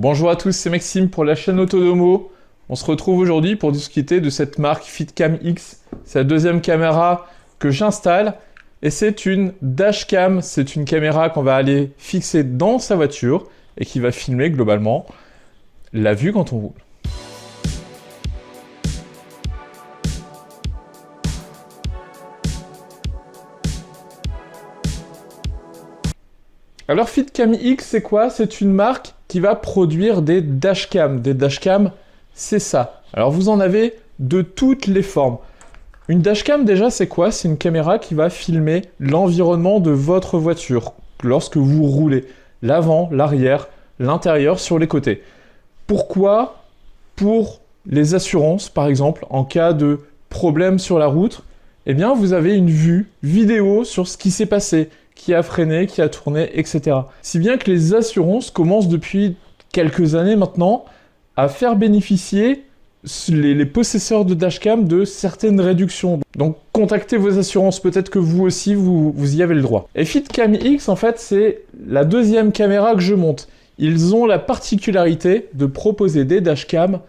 Bonjour à tous, c'est Maxime pour la chaîne Autodomo. On se retrouve aujourd'hui pour discuter de cette marque FitCam X. C'est la deuxième caméra que j'installe et c'est une dashcam. C'est une caméra qu'on va aller fixer dans sa voiture et qui va filmer globalement la vue quand on roule. Alors FitCam X, c'est quoi? C'est une marque qui va produire des dashcams. Des dashcams, c'est ça. Alors vous en avez de toutes les formes. Une dashcam déjà, c'est quoi? C'est une caméra qui va filmer l'environnement de votre voiture lorsque vous roulez. L'avant, l'arrière, l'intérieur, sur les côtés. Pourquoi? Pour les assurances, par exemple, en cas de problème sur la route, eh bien vous avez une vue vidéo sur ce qui s'est passé, qui a freiné, qui a tourné, etc. Si bien que les assurances commencent depuis quelques années maintenant à faire bénéficier les possesseurs de dashcam de certaines réductions. Donc contactez vos assurances, peut-être que vous aussi vous y avez le droit. Et FitCam X, en fait, c'est la deuxième caméra que je monte. Ils ont la particularité de proposer des dashcams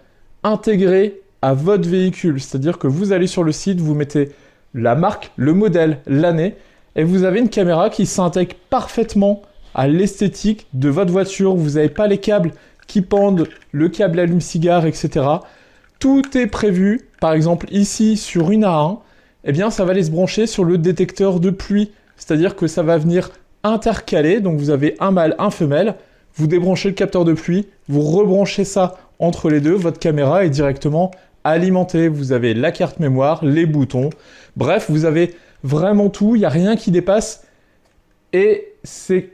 intégrés à votre véhicule. C'est-à-dire que vous allez sur le site, vous mettez la marque, le modèle, l'année, et vous avez une caméra qui s'intègre parfaitement à l'esthétique de votre voiture. Vous n'avez pas les câbles qui pendent, le câble allume-cigare, etc. Tout est prévu. Par exemple, ici, sur une A1, eh bien, ça va aller se brancher sur le détecteur de pluie. C'est-à-dire que ça va venir intercaler. Donc, vous avez un mâle, un femelle. Vous débranchez le capteur de pluie. Vous rebranchez ça entre les deux. Votre caméra est directement alimentée. Vous avez la carte mémoire, les boutons. Bref, vous avez vraiment tout, il n'y a rien qui dépasse et c'est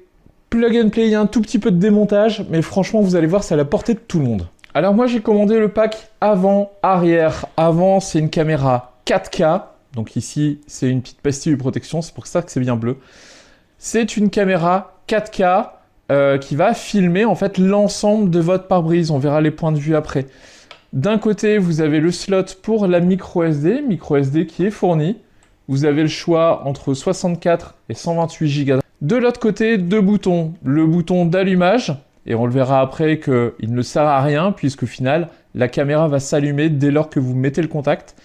plug and play, il y a un tout petit peu de démontage, mais franchement vous allez voir, c'est à la portée de tout le monde. Alors moi j'ai commandé le pack avant-arrière. Avant c'est une caméra 4K, donc ici c'est une petite pastille de protection, c'est pour ça que c'est bien bleu. C'est une caméra 4K qui va filmer en fait l'ensemble de votre pare-brise, on verra les points de vue après. D'un côté vous avez le slot pour la micro SD qui est fournie. Vous avez le choix entre 64 et 128 Go. De l'autre côté, deux boutons. Le bouton d'allumage, et on le verra après qu'il ne sert à rien, puisqu'au final, la caméra va s'allumer dès lors que vous mettez le contact.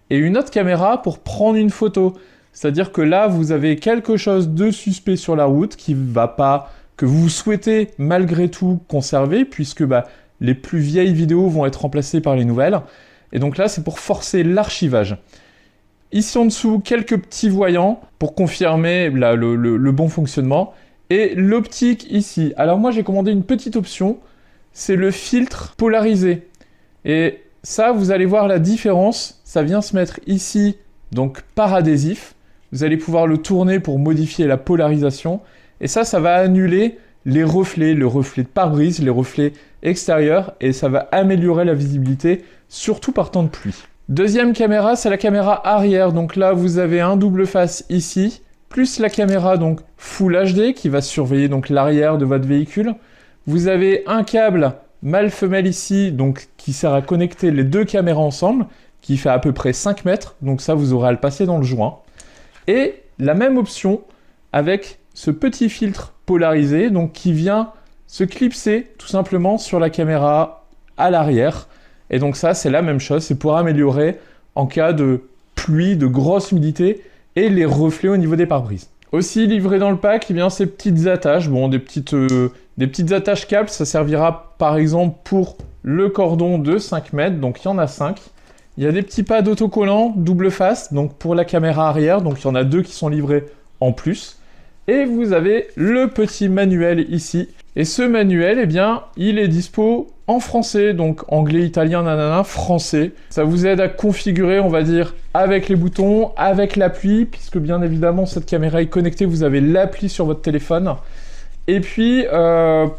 Et une autre caméra pour prendre une photo. C'est-à-dire que là, vous avez quelque chose de suspect sur la route qui va pas, que vous souhaitez malgré tout conserver, puisque les plus vieilles vidéos vont être remplacées par les nouvelles. Et donc là, c'est pour forcer l'archivage. Ici en dessous, quelques petits voyants pour confirmer le bon fonctionnement. Et l'optique ici. Alors moi j'ai commandé une petite option, c'est le filtre polarisé. Et ça, vous allez voir la différence. Ça vient se mettre ici, donc par adhésif. Vous allez pouvoir le tourner pour modifier la polarisation. Et ça va annuler les reflets, le reflet de pare-brise, les reflets extérieurs. Et ça va améliorer la visibilité, surtout par temps de pluie. Deuxième caméra, c'est la caméra arrière. Donc là, vous avez un double face ici, plus la caméra donc Full HD qui va surveiller donc l'arrière de votre véhicule. Vous avez un câble mâle-femelle ici, donc qui sert à connecter les deux caméras ensemble, qui fait à peu près 5 mètres. Donc ça, vous aurez à le passer dans le joint. Et la même option avec ce petit filtre polarisé, donc qui vient se clipser tout simplement sur la caméra à l'arrière. Et donc ça, c'est la même chose, c'est pour améliorer en cas de pluie, de grosse humidité et les reflets au niveau des pare-brises. Aussi livré dans le pack, eh bien, ces petites attaches, des petites attaches câbles, ça servira par exemple pour le cordon de 5 mètres, donc il y en a 5. Il y a des petits pads autocollants double face, donc pour la caméra arrière, donc il y en a 2 qui sont livrés en plus. Et vous avez le petit manuel ici. Et ce manuel, eh bien, il est dispo en français, donc anglais, italien, nanana, français. Ça vous aide à configurer, on va dire, avec les boutons, avec l'appli, puisque bien évidemment, cette caméra est connectée, vous avez l'appli sur votre téléphone. Et puis,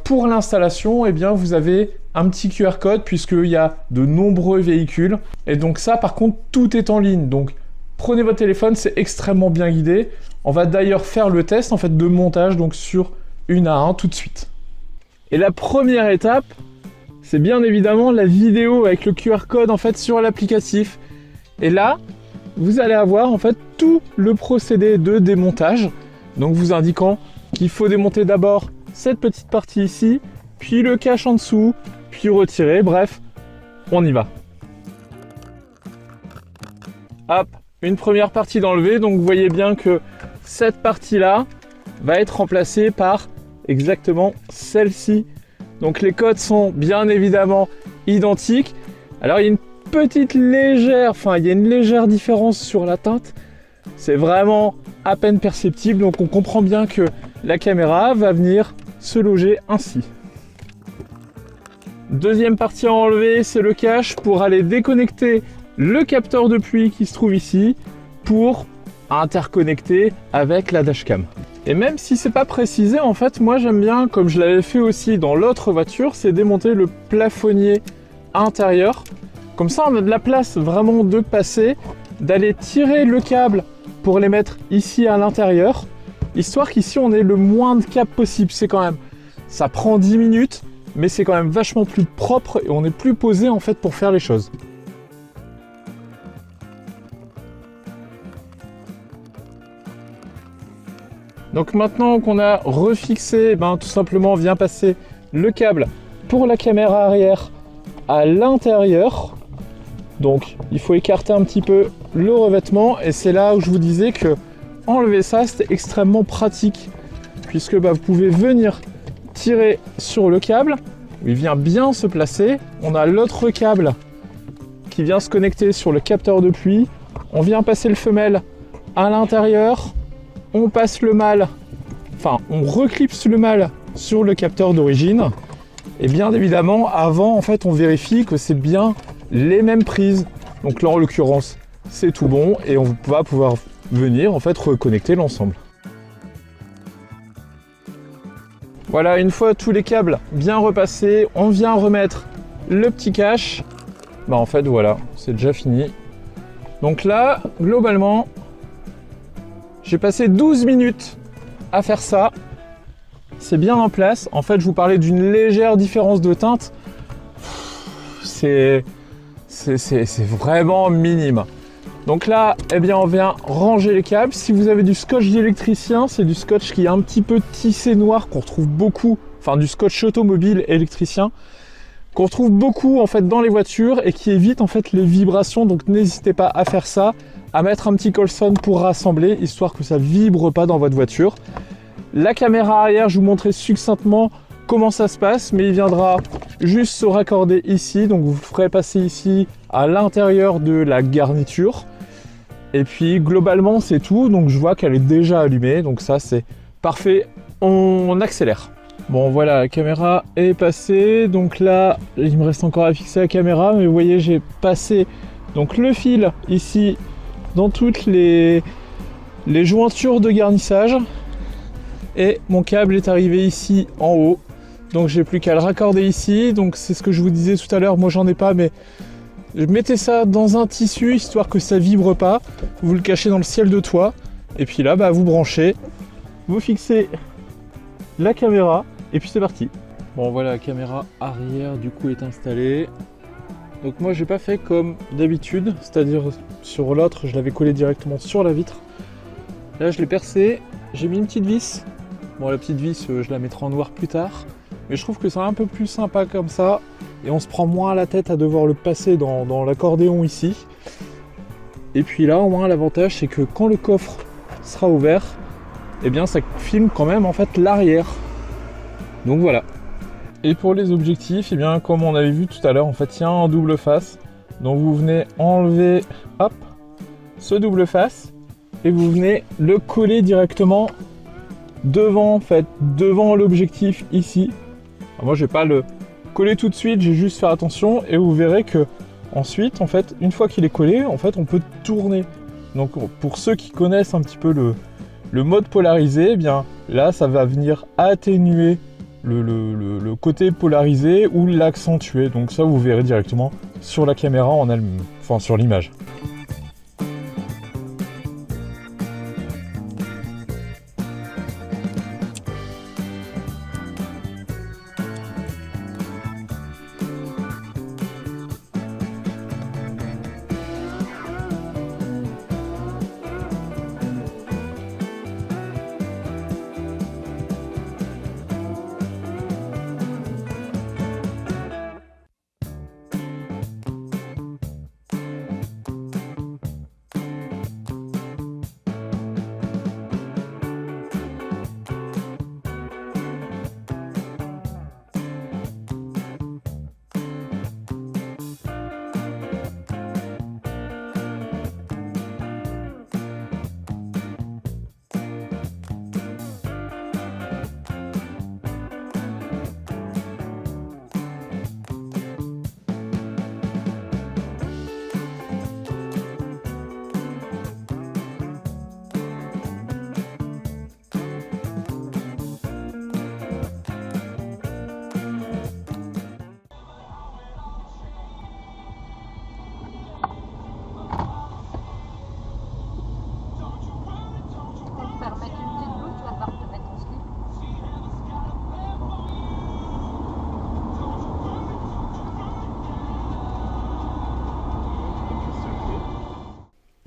pour l'installation, eh bien, vous avez un petit QR code, puisqu'il y a de nombreux véhicules. Et donc ça, par contre, tout est en ligne. Donc, prenez votre téléphone, c'est extrêmement bien guidé. On va d'ailleurs faire le test, en fait, de montage, donc sur une A1 tout de suite. Et la première étape, c'est bien évidemment la vidéo avec le QR code en fait sur l'applicatif. Et là, vous allez avoir en fait tout le procédé de démontage. Donc vous indiquant qu'il faut démonter d'abord cette petite partie ici, puis le cache en dessous, puis retirer, bref, on y va. Hop, une première partie d'enlever, donc vous voyez bien que cette partie-là va être remplacée par exactement celle-ci. Donc les codes sont bien évidemment identiques. Alors il y a une il y a une légère différence sur la teinte. C'est vraiment à peine perceptible, donc on comprend bien que la caméra va venir se loger ainsi. Deuxième partie à enlever, c'est le cache pour aller déconnecter le capteur de pluie qui se trouve ici pour interconnecter avec la dashcam. Et même si c'est pas précisé, en fait, moi j'aime bien, comme je l'avais fait aussi dans l'autre voiture, c'est démonter le plafonnier intérieur. Comme ça, on a de la place vraiment de passer, d'aller tirer le câble pour les mettre ici à l'intérieur, histoire qu'ici on ait le moins de câbles possible. C'est quand même, ça prend 10 minutes, mais c'est quand même vachement plus propre et on est plus posé en fait pour faire les choses. Donc maintenant qu'on a refixé, tout simplement on vient passer le câble pour la caméra arrière à l'intérieur. Donc il faut écarter un petit peu le revêtement et c'est là où je vous disais que enlever ça c'était extrêmement pratique puisque vous pouvez venir tirer sur le câble où il vient bien se placer. On a l'autre câble qui vient se connecter sur le capteur de pluie. On vient passer le femelle à l'intérieur. On passe le mâle, on reclipse le mâle sur le capteur d'origine. Et bien évidemment, avant, en fait, on vérifie que c'est bien les mêmes prises. Donc là, en l'occurrence, c'est tout bon et on va pouvoir venir, en fait, reconnecter l'ensemble. Voilà, une fois tous les câbles bien repassés, on vient remettre le petit cache. En fait, voilà, c'est déjà fini. Donc là, globalement, j'ai passé 12 minutes à faire ça. C'est bien en place. En fait, je vous parlais d'une légère différence de teinte. C'est vraiment minime. Donc là, on vient ranger les câbles. Si vous avez du scotch d'électricien, c'est du scotch qui est un petit peu tissé noir qu'on retrouve beaucoup, du scotch automobile électricien, qu'on retrouve beaucoup en fait dans les voitures et qui évite en fait les vibrations. Donc n'hésitez pas à faire ça, à mettre un petit Colson pour rassembler, histoire que ça vibre pas dans votre voiture. La caméra arrière, je vous montrais succinctement comment ça se passe, mais il viendra juste se raccorder ici. Donc vous le ferez passer ici à l'intérieur de la garniture. Et puis globalement c'est tout. Donc je vois qu'elle est déjà allumée, donc ça c'est parfait. On accélère. Bon voilà, la caméra est passée. Donc là, il me reste encore à fixer la caméra, mais vous voyez, j'ai passé donc le fil ici dans toutes les jointures de garnissage et mon câble est arrivé ici en haut, donc j'ai plus qu'à le raccorder ici. Donc c'est ce que je vous disais tout à l'heure, moi j'en ai pas, mais mettez ça dans un tissu histoire que ça vibre pas, vous le cachez dans le ciel de toit et puis là vous branchez, vous fixez la caméra et puis c'est parti. Bon voilà, la caméra arrière du coup est installée. Donc moi j'ai pas fait comme d'habitude, c'est-à-dire sur l'autre je l'avais collé directement sur la vitre. Là je l'ai percé, j'ai mis une petite vis. Bon la petite vis je la mettrai en noir plus tard, mais je trouve que c'est un peu plus sympa comme ça et on se prend moins la tête à devoir le passer dans l'accordéon ici. Et puis là au moins l'avantage c'est que quand le coffre sera ouvert, ça filme quand même en fait l'arrière. Donc voilà. Et pour les objectifs, comme on avait vu tout à l'heure, en fait, il y a un double face. Donc vous venez enlever, hop, ce double face et vous venez le coller directement devant, devant l'objectif ici. Alors moi, je vais pas le coller tout de suite, j'ai juste faire attention et vous verrez que ensuite, en fait, une fois qu'il est collé, en fait, on peut tourner. Donc pour ceux qui connaissent un petit peu le mode polarisé, là, ça va venir atténuer le côté polarisé ou l'accentuer. Donc ça vous verrez directement sur la caméra en elle-même, sur l'image.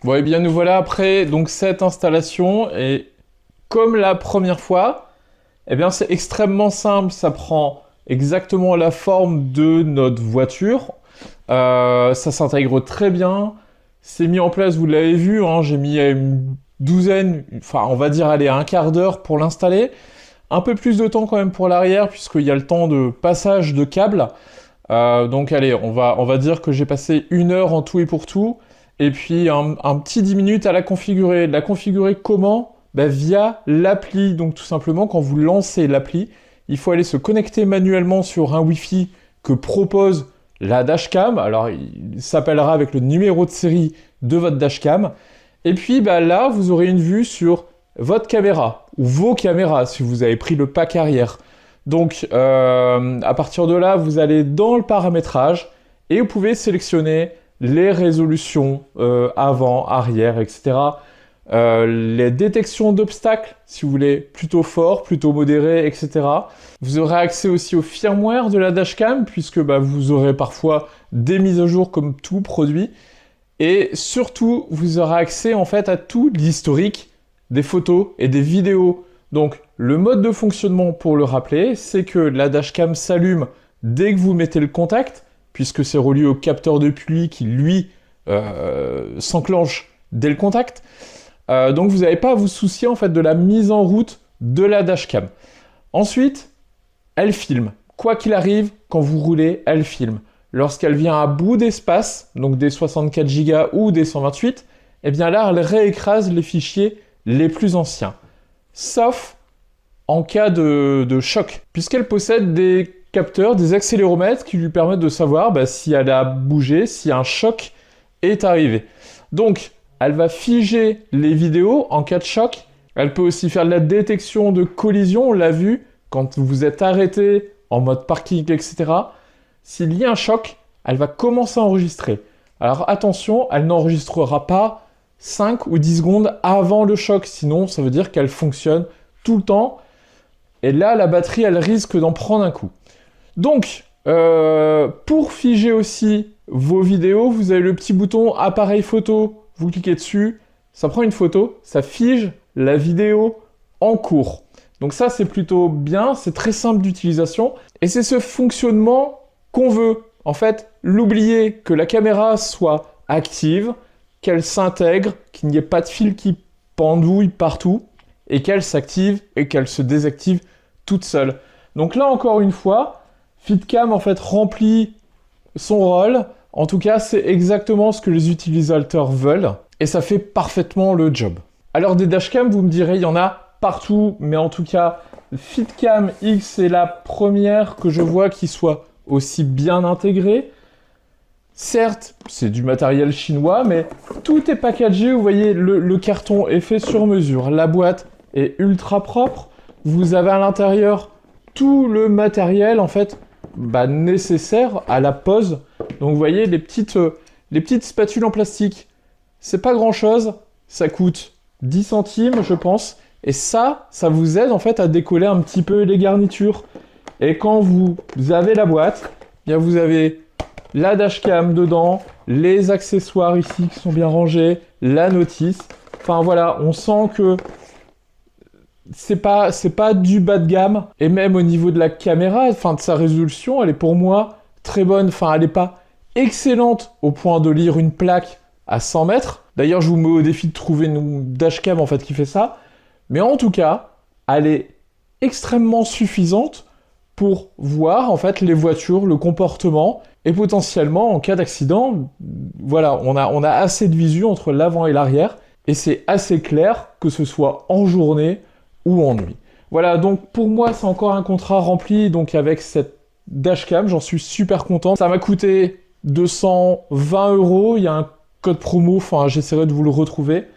Bon, et bien nous voilà après donc cette installation, et comme la première fois, eh bien c'est extrêmement simple, ça prend exactement la forme de notre voiture, ça s'intègre très bien, c'est mis en place, vous l'avez vu, hein, j'ai mis une douzaine, enfin on va dire allez un quart d'heure pour l'installer, un peu plus de temps quand même pour l'arrière puisqu'il y a le temps de passage de câbles. Donc allez, on va dire que j'ai passé 1 heure en tout et pour tout, et puis un petit 10 minutes à la configurer. La configurer comment? Bah, via l'appli, donc tout simplement quand vous lancez l'appli, il faut aller se connecter manuellement sur un Wi-Fi que propose la dashcam. Alors il s'appellera avec le numéro de série de votre dashcam, et puis bah, là vous aurez une vue sur votre caméra, ou vos caméras si vous avez pris le pack arrière. Donc, à partir de là, vous allez dans le paramétrage et vous pouvez sélectionner les résolutions avant, arrière, etc. Les détections d'obstacles, si vous voulez, plutôt fort, plutôt modéré, etc. Vous aurez accès aussi au firmware de la dashcam, puisque bah, vous aurez parfois des mises à jour comme tout produit. Et surtout, vous aurez accès en fait à tout l'historique des photos et des vidéos. Donc, le mode de fonctionnement, pour le rappeler, c'est que la dashcam s'allume dès que vous mettez le contact, puisque c'est relié au capteur de pluie qui, lui, s'enclenche dès le contact. Donc, vous n'avez pas à vous soucier, en fait, de la mise en route de la dashcam. Ensuite, elle filme. Quoi qu'il arrive, quand vous roulez, elle filme. Lorsqu'elle vient à bout d'espace, donc des 64 Go ou des 128, eh bien là, elle réécrase les fichiers les plus anciens. Sauf en cas de choc, puisqu'elle possède des capteurs, des accéléromètres qui lui permettent de savoir bah, si elle a bougé, si un choc est arrivé. Donc, elle va figer les vidéos en cas de choc. Elle peut aussi faire de la détection de collision, on l'a vu, quand vous êtes arrêté en mode parking, etc. S'il y a un choc, elle va commencer à enregistrer. Alors attention, elle n'enregistrera pas 5 ou 10 secondes avant le choc, sinon ça veut dire qu'elle fonctionne tout le temps, et là la batterie elle risque d'en prendre un coup. Donc pour figer aussi vos vidéos, vous avez le petit bouton appareil photo, vous cliquez dessus, ça prend une photo, ça fige la vidéo en cours. Donc ça c'est plutôt bien, c'est très simple d'utilisation, et c'est ce fonctionnement qu'on veut. En fait, l'oublier que la caméra soit active, qu'elle s'intègre, qu'il n'y ait pas de fil qui pendouille partout, et qu'elle s'active et qu'elle se désactive toute seule. Donc là, encore une fois, FitCam en fait remplit son rôle. En tout cas, c'est exactement ce que les utilisateurs veulent, et ça fait parfaitement le job. Alors des dashcams, vous me direz, il y en a partout, mais en tout cas, FitCam X est la première que je vois qui soit aussi bien intégrée. Certes, c'est du matériel chinois, mais tout est packagé. Vous voyez, le carton est fait sur mesure. La boîte est ultra propre. Vous avez à l'intérieur tout le matériel, en fait, bah, nécessaire à la pose. Donc, vous voyez, les petites spatules en plastique, c'est pas grand-chose. Ça coûte 10 centimes, je pense. Et ça vous aide, en fait, à décoller un petit peu les garnitures. Et quand vous avez la boîte, eh bien vous avez la dashcam dedans, les accessoires ici qui sont bien rangés, la notice. Enfin voilà, on sent que c'est pas du bas de gamme. Et même au niveau de la caméra, enfin de sa résolution, elle est pour moi très bonne. Enfin, elle n'est pas excellente au point de lire une plaque à 100 mètres. D'ailleurs, je vous mets au défi de trouver une dashcam en fait qui fait ça. Mais en tout cas, elle est extrêmement suffisante pour voir en fait les voitures, le comportement, et potentiellement en cas d'accident, voilà, on a assez de visu entre l'avant et l'arrière, et c'est assez clair que ce soit en journée ou en nuit. Voilà, donc pour moi c'est encore un contrat rempli donc avec cette dashcam, j'en suis super content. Ça m'a coûté 220 €, il y a un code promo, enfin j'essaierai de vous le retrouver.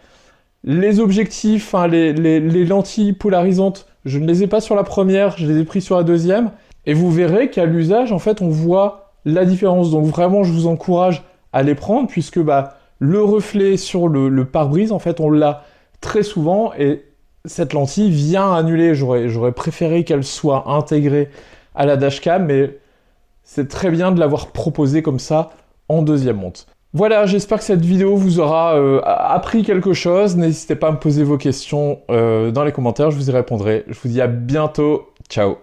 Les objectifs, hein, les lentilles polarisantes, je ne les ai pas sur la première, je les ai pris sur la deuxième. Et vous verrez qu'à l'usage, en fait, on voit la différence. Donc vraiment, je vous encourage à les prendre, puisque bah, le reflet sur le pare-brise, en fait, on l'a très souvent. Et cette lentille vient annuler. J'aurais préféré qu'elle soit intégrée à la dashcam, mais c'est très bien de l'avoir proposé comme ça en deuxième monte. Voilà, j'espère que cette vidéo vous aura appris quelque chose. N'hésitez pas à me poser vos questions dans les commentaires, je vous y répondrai. Je vous dis à bientôt. Ciao.